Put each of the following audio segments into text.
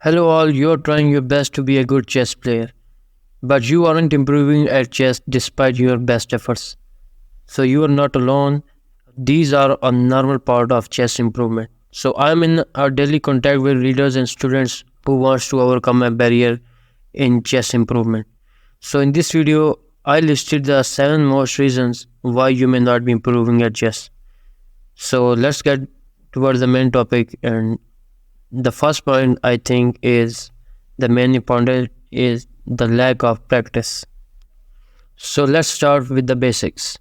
Hello, all. You're trying your best to be a good chess player, but you aren't improving at chess despite your best efforts. So, you are not alone. These are a normal part of chess improvement. So, I'm in a daily contact with leaders and students who wants to overcome a barrier in chess improvement. So, in this video, I listed the 7 most reasons why you may not be improving at chess. So, let's get towards the main topic. And the first point I think is the main important is the lack of practice. So let's start with the basics.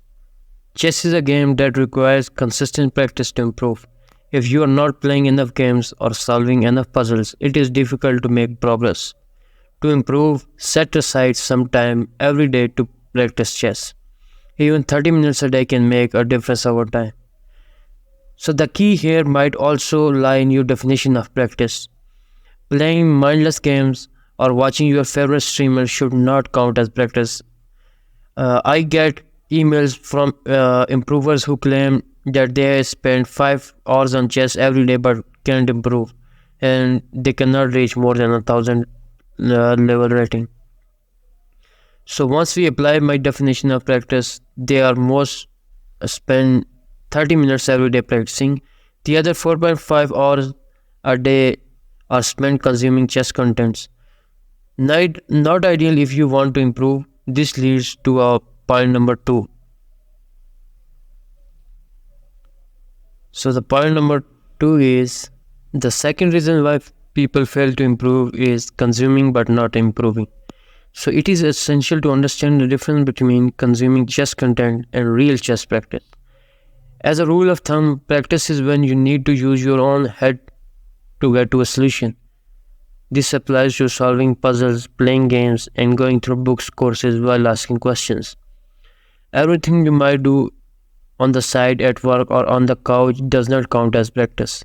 Chess is a game that requires consistent practice to improve. If you are not playing enough games or solving enough puzzles, it is difficult to make progress. To improve, set aside some time every day to practice chess. Even 30 minutes a day can make a difference over time. So the key here might also lie in your definition of practice. Playing mindless games or watching your favorite streamer should not count as practice. I get emails from improvers who claim that they spend 5 hours on chess every day but can't improve, and they cannot reach more than 1,000 level rating. So once we apply my definition of practice, they are most spend 30 minutes every day practicing. The other 4.5 hours a day are spent consuming chess contents. Not ideal if you want to improve. This leads to our point number 2. So the point number 2 is the second reason why people fail to improve is consuming but not improving. So it is essential to understand the difference between consuming chess content and real chess practice. As a rule of thumb, practice is when you need to use your own head to get to a solution. This applies to solving puzzles, playing games, and going through books, courses while asking questions. Everything you might do on the side, at work, or on the couch does not count as practice.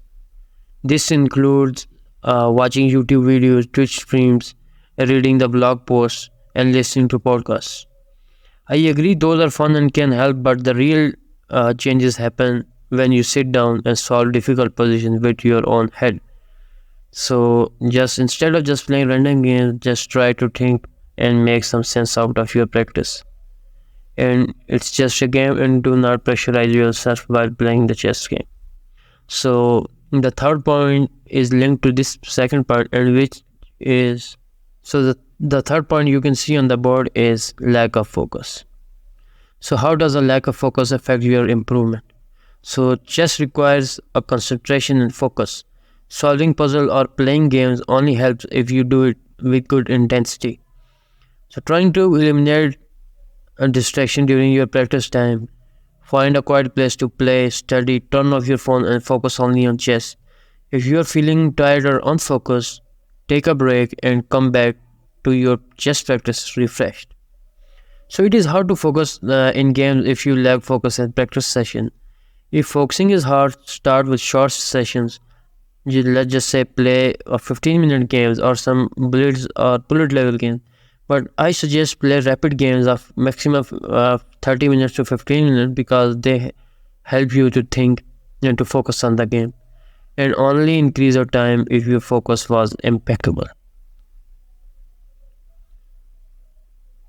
This includes watching YouTube videos, Twitch streams, reading the blog posts, and listening to podcasts. I agree those are fun and can help, but the real changes happen when you sit down and solve difficult positions with your own head. So just instead of just playing random games, just try to think and make some sense out of your practice. And it's just a game, and do not pressurize yourself while playing the chess game. So the third point is linked to this second part, and which is the third point you can see on the board is lack of focus. So how does a lack of focus affect your improvement? So chess requires a concentration and focus. Solving puzzle or playing games only helps if you do it with good intensity. So trying to eliminate a distraction during your practice time, find a quiet place to play, study, turn off your phone and focus only on chess. If you are feeling tired or unfocused, take a break and come back to your chess practice refreshed. So it is hard to focus in games if you lack focus in practice session. If focusing is hard, start with short sessions. Let's just say play a 15-minute games or some bullets or bullet level games. But I suggest play rapid games of maximum 30 minutes to 15 minutes because they help you to think and to focus on the game. And only increase your time if your focus was impeccable.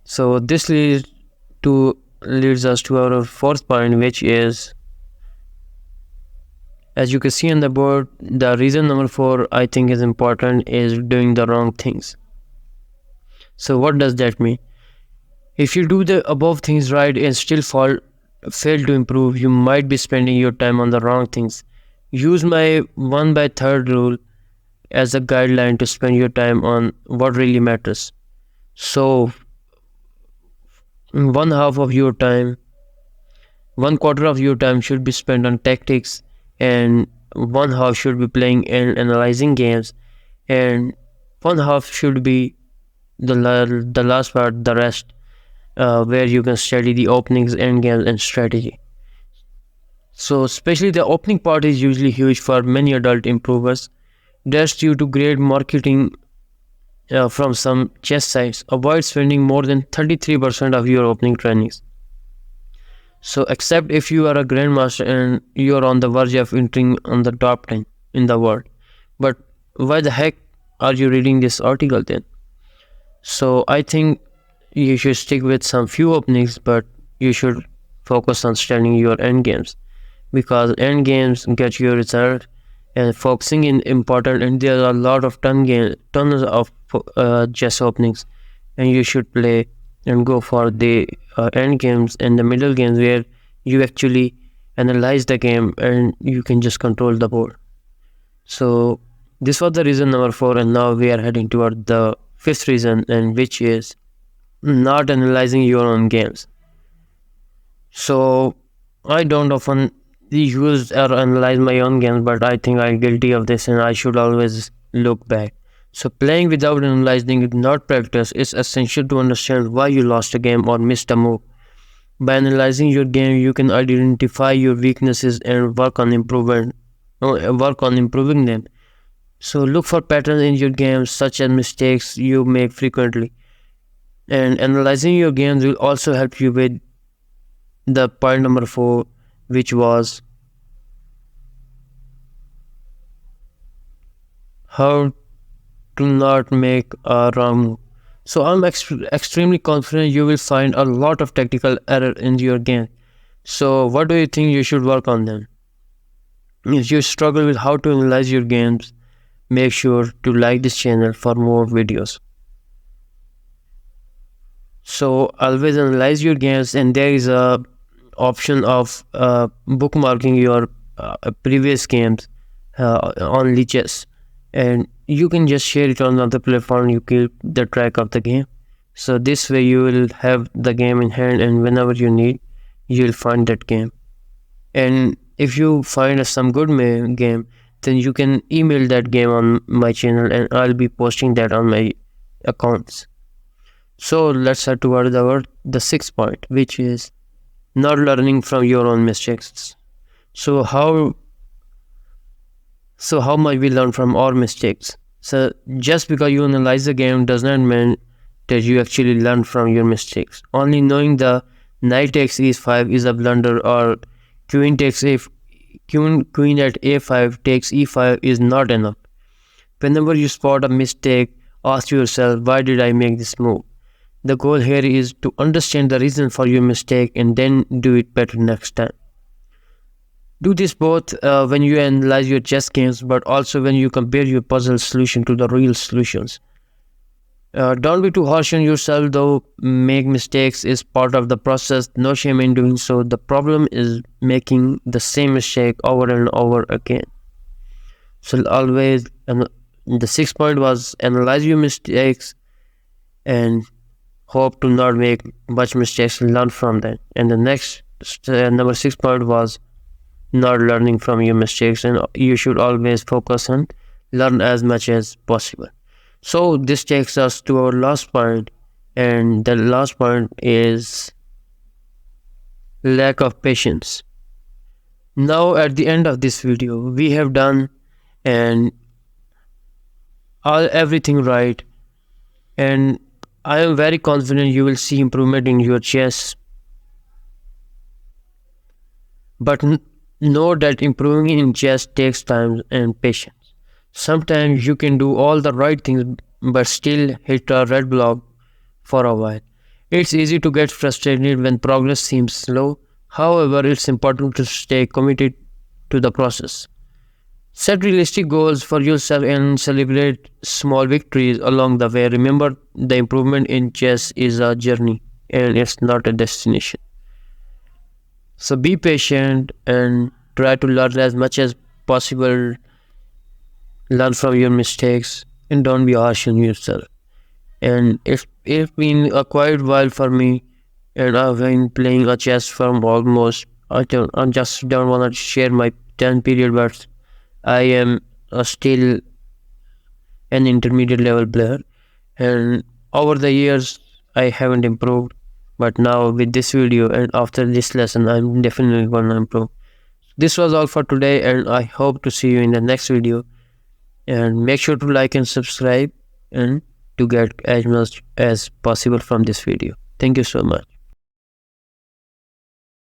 So this leads us to our fourth point, which is, as you can see on the board, the reason number 4 I think is important is doing the wrong things. So what does that mean? If you do the above things right and still fail to improve, you might be spending your time on the wrong things. Use my 1/3 rule as a guideline to spend your time on what really matters. So one half of your time, 1/4 of your time should be spent on tactics, and one half should be playing and analyzing games, and one half should be the last part, the rest, where you can study the openings, end games, and strategy. So especially the opening part is usually huge for many adult improvers. That's due to great marketing from some chess sites. Avoid spending more than 33% of your opening trainings. So except if you are a grandmaster and you are on the verge of entering on the top 10 in the world. But why the heck are you reading this article then? So I think you should stick with some few openings, but you should focus on studying your end games, because end games get your result, and focusing in important. And there are a lot of tons of chess openings, and you should play and go for the end games and the middle games where you actually analyze the game and you can just control the board. So this was the reason number 4, and now we are heading toward the fifth reason, and which is not analyzing your own games. So I don't often use or analyze my own games, but I think I'm guilty of this and I should always look back. So playing without analyzing is not practice. It's essential to understand why you lost a game or missed a move. By analyzing your game, you can identify your weaknesses and work on improving them. So look for patterns in your games, such as mistakes you make frequently. And analyzing your games will also help you with the point number 4, which was how to not make a wrong move. So I'm extremely confident you will find a lot of tactical error in your game. So what do you think you should work on them? If you struggle with how to analyze your games, make sure to like this channel for more videos. So always analyze your games, and there is a option of bookmarking your previous games on Lichess, and you can just share it on another platform. You keep the track of the game, so this way you will have the game in hand, and whenever you need, you'll find that game. And if you find some good game, then you can email that game on my channel, and I'll be posting that on my accounts. So let's head toward the sixth point, which is not learning from your own mistakes. So how might we learn from our mistakes? So just because you analyze the game does not mean that you actually learn from your mistakes. Only knowing the knight takes e5 is a blunder, or queen at a5 takes e5 is not enough. Whenever you spot a mistake, ask yourself, why did I make this move? The goal here is to understand the reason for your mistake and then do it better next time. Do this both when you analyze your chess games, but also when you compare your puzzle solution to the real solutions. Don't be too harsh on yourself, though. Make mistakes is part of the process. No shame in doing so. The problem is making the same mistake over and over again. So always, the sixth point was analyze your mistakes and hope to not make much mistakes and learn from them. And the next number 6 point was not learning from your mistakes, and you should always focus on learn as much as possible. So this takes us to our last point, and the last point is lack of patience. Now at the end of this video, we have done everything right, and I am very confident you will see improvement in your chess. But know that improving in chess takes time and patience. Sometimes you can do all the right things but still hit a red block for a while. It's easy to get frustrated when progress seems slow. However, it's important to stay committed to the process. Set realistic goals for yourself and celebrate small victories along the way. Remember, the improvement in chess is a journey and it's not a destination. So be patient and try to learn as much as possible. Learn from your mistakes and don't be harsh on yourself. And it's been a quite while for me, and I've been playing a chess from almost, I just don't want to share my 10 period, but I am still an intermediate level player, and over the years I haven't improved, but now with this video and after this lesson I'm definitely gonna improve. This was all for today, and I hope to see you in the next video, and make sure to like and subscribe and to get as much as possible from this video. Thank you so much.